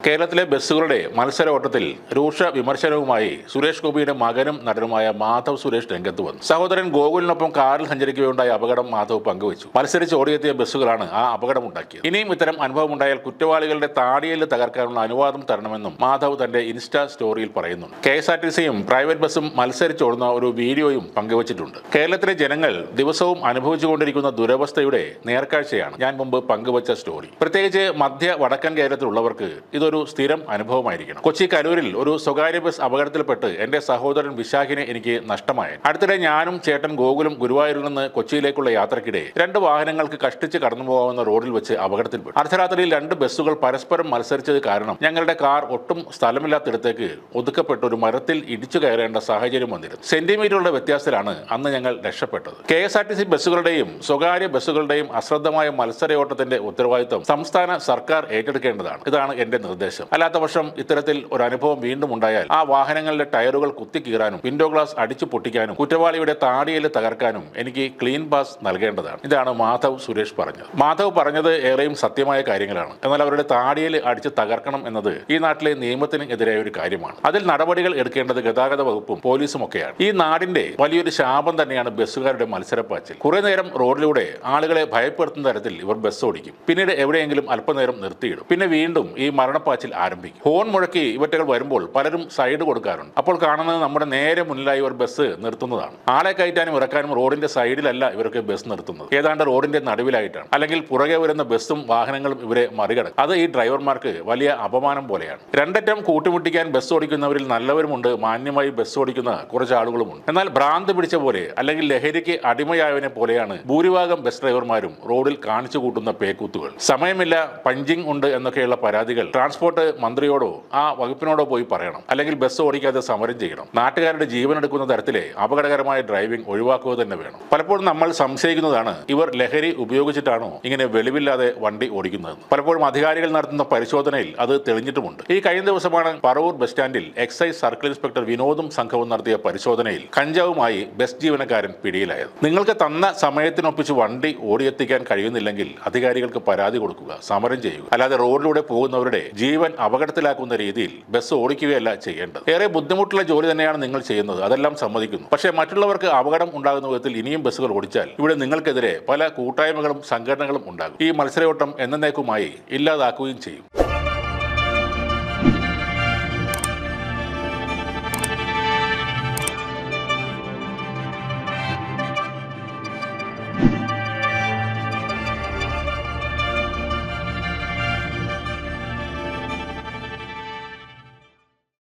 കേരളത്തിലെ ബസ്സുകളുടെ മത്സര ഓട്ടത്തിൽ രൂക്ഷ വിമർശനവുമായി സുരേഷ് ഗോപിയുടെ മകനും നടനുമായ മാധവ് സുരേഷ് രംഗത്ത് വന്നു. സഹോദരൻ ഗോകുലിനൊപ്പം കാറിൽ സഞ്ചരിക്കുകയുണ്ടായ അപകടം മാധവ് പങ്കുവച്ചു. മത്സരിച്ച് ഓടിയെത്തിയ ബസ്സുകളാണ് ആ അപകടമുണ്ടാക്കിയത്. ഇനിയും ഇത്തരം അനുഭവമുണ്ടായാൽ കുറ്റവാളികളുടെ താടിയിൽ തകർക്കാനുള്ള അനുവാദം തരണമെന്നും മാധവ് തന്റെ ഇൻസ്റ്റാ സ്റ്റോറിയിൽ പറയുന്നുണ്ട്. KSRTCയും പ്രൈവറ്റ് ബസ്സും മത്സരിച്ചോടുന്ന ഒരു വീഡിയോയും പങ്കുവച്ചിട്ടുണ്ട്. കേരളത്തിലെ ജനങ്ങൾ ദിവസവും അനുഭവിച്ചുകൊണ്ടിരിക്കുന്ന ദുരവസ്ഥയുടെ നേർക്കാഴ്ചയാണ് ഞാൻ മുമ്പ് പങ്കുവച്ച സ്റ്റോറി. പ്രത്യേകിച്ച് മധ്യ വടക്കൻ കേരളത്തിലുള്ളവർക്ക് ഇതൊരു സ്ഥിരം അനുഭവമായിരിക്കണം. കൊച്ചി കരൂരിൽ ഒരു സ്വകാര്യ ബസ് അപകടത്തിൽപ്പെട്ട് എന്റെ സഹോദരൻ വിശാഖിനെ എനിക്ക് നഷ്ടമായി. അടുത്തിടെ ഞാനും ചേട്ടൻ ഗോകുലും ഗുരുവായൂരിൽ നിന്ന് കൊച്ചിയിലേക്കുള്ള യാത്രക്കിടെ 2 വാഹനങ്ങൾക്ക് കഷ്ടിച്ച് കടന്നുപോകാവുന്ന റോഡിൽ വെച്ച് അപകടത്തിൽപ്പെട്ടു. അർദ്ധരാത്രിയിൽ 2 ബസ്സുകൾ പരസ്പരം മത്സരിച്ചത് കാരണം ഞങ്ങളുടെ കാർ ഒട്ടും സ്ഥലമില്ലാത്തിടത്തേക്ക് ഒതുക്കപ്പെട്ട ഒരു മരത്തിൽ ഇടിച്ചു കയറേണ്ട സാഹചര്യം വന്നിരുന്നു. സെന്റിമീറ്ററുകളുടെ വ്യത്യാസത്തിലാണ് അന്ന് ഞങ്ങൾ രക്ഷപ്പെട്ടത്. KSRTC ബസ്സുകളുടെയും സ്വകാര്യ ബസ്സുകളുടെയും അശ്രദ്ധമായ മത്സരയോട്ടത്തിന്റെ ഉത്തരവാദിത്തം സംസ്ഥാന സർക്കാർ ഏറ്റെടുക്കേണ്ടതാണ്. ഇതാണ് എന്റെ നിർദ്ദേശം. അല്ലാത്ത പക്ഷം ഇത്തരത്തിൽ ഒരു അനുഭവം വീണ്ടും ഉണ്ടായാൽ ആ വാഹനങ്ങളുടെ ടയറുകൾ കുത്തിക്കീറാനും വിൻഡോ ഗ്ലാസ് അടിച്ചു പൊട്ടിക്കാനും കുറ്റവാളിയുടെ താടിയിൽ തകർക്കാനും എനിക്ക് ക്ലീൻ പാസ് നൽകേണ്ടതാണ്. ഇതാണ് മാധവ് സുരേഷ് പറഞ്ഞത്. മാധവ് പറഞ്ഞത് ഏറെയും സത്യമായ കാര്യങ്ങളാണ്. എന്നാൽ അവരുടെ താടിയിൽ അടിച്ച് തകർക്കണം എന്നത് ഈ നാട്ടിലെ നിയമത്തിന് എതിരായ ഒരു കാര്യമാണ്. അതിൽ നടപടികൾ എടുക്കേണ്ടത് ഗതാഗത വകുപ്പും പോലീസും ഒക്കെയാണ്. ഈ നാടിന്റെ വലിയൊരു ശാപം തന്നെയാണ് ബസ്സുകാരുടെ മത്സരപ്പാച്ചിൽ. കുറെ നേരം റോഡിലൂടെ ആളുകളെ ഭയപ്പെടുത്തുന്ന തരത്തിൽ ഇവർ ബസ് ഓടിക്കും. പിന്നീട് എവിടെയെങ്കിലും അല്പനേരം നിർത്തിയിടും. പിന്നെ വീണ്ടും ഈ മരണപ്പാച്ചിൽ ആരംഭിക്കും. ഹോൺ മുഴക്കി ഇവറ്റകൾ വരുമ്പോൾ പലരും സൈഡ് കൊടുക്കാറുണ്ട്. അപ്പോൾ കാണുന്നത് നമ്മുടെ നേരെ മുന്നിലായി ഇവർ ബസ് നിർത്തുന്നതാണ്. ആളെ കയറ്റാനും ഇറക്കാനും റോഡിന്റെ സൈഡിലല്ല ഇവർക്ക് ബസ് നിർത്തുന്നത്. ഏതാണ്ട് റോഡിന്റെ നടുവിലായിട്ടാണ്. അല്ലെങ്കിൽ പുറകെ വരുന്ന ബസ്സും വാഹനങ്ങളും ഇവരെ മറികടക്കും. അത് ഈ ഡ്രൈവർമാർക്ക് വലിയ അപമാനം പോലെയാണ്. രണ്ടറ്റം കൂട്ടിമുട്ടിക്കാൻ ബസ് ഓടിക്കുന്നവരിൽ നല്ലവരുമുണ്ട്, മാന്യമായി ബസ് ഓടിക്കുന്ന കുറച്ച് ആളുകളുമുണ്ട്. എന്നാൽ ഭ്രാന്ത് പിടിച്ച പോലെ അല്ലെങ്കിൽ ലഹരിക്ക് അടിമയായവനെ പോലെയാണ് ഭൂരിഭാഗം ബസ് ഡ്രൈവർമാരും റോഡിൽ കാണിച്ചു കൂട്ടുന്ന പേക്കൂത്തുകൾ. സമയമില്ല, പഞ്ചിങ് ഉണ്ട് എന്നൊക്കെയുള്ള പരാതികൾ ട്രാൻസ്പോർട്ട് മന്ത്രിയോടോ ആ വകുപ്പിനോടോ പോയി പറയണം. അല്ലെങ്കിൽ ബസ് ഓടിക്കാതെ സമരം ചെയ്യണം. നാട്ടുകാരുടെ ജീവൻ എടുക്കുന്ന തരത്തിലെ അപകടകരമായ ഡ്രൈവിംഗ് ഒഴിവാക്കുക തന്നെ വേണം. പലപ്പോഴും നമ്മൾ സംശയിക്കുന്നതാണ് ഇവർ ലഹരി ഉപയോഗിച്ചിട്ടാണോ ഇങ്ങനെ വെളിവില്ലാതെ വണ്ടി ഓടിക്കുന്നതെന്ന്. പലപ്പോഴും അധികാരികൾ നടത്തുന്ന പരിശോധനയിൽ അത് തെളിഞ്ഞിട്ടുമുണ്ട്. ഈ കഴിഞ്ഞ ദിവസമാണ് പറവൂർ ബസ് സ്റ്റാൻഡിൽ എക്സൈസ് സർക്കിൾ ഇൻസ്പെക്ടർ വിനോദും സംഘവും നടത്തിയ പരിശോധനയിൽ കഞ്ചാവുമായി ബസ് ജീവനക്കാരൻ പിടിയിലായത്. നിങ്ങൾക്ക് തന്ന സമയത്തിനൊപ്പിച്ച് വണ്ടി ഓടിയെത്തിക്കാൻ കഴിയുന്നില്ലെങ്കിൽ അധികാരികൾക്ക് പരാതി കൊടുക്കുക, സമരം ചെയ്യുക. അല്ലാതെ റോഡിലൂടെ പോകുന്നവരുടെ ജീവൻ അപകടത്തിലാക്കുന്ന രീതിയിൽ ബസ് ഓടിക്കുകയല്ല ചെയ്യേണ്ടത്. ഏറെ ബുദ്ധിമുട്ടുള്ള ജോലി തന്നെയാണ് നിങ്ങൾ ചെയ്യുന്നത്, അതെല്ലാം സമ്മതിക്കുന്നു. പക്ഷേ മറ്റുള്ളവർക്ക് അപകടം ഉണ്ടാകുന്ന വിധത്തിൽ ഇനിയും ബസ്സുകൾ ഓടിച്ചാൽ ഇവിടെ നിങ്ങൾക്കെതിരെ പല കൂട്ടായ്മകളും സംഘടനകളും ഉണ്ടാകും. ഈ മത്സരയോട്ടം എന്നേക്കുമായി ഇല്ലാതാക്കുകയും ചെയ്യും.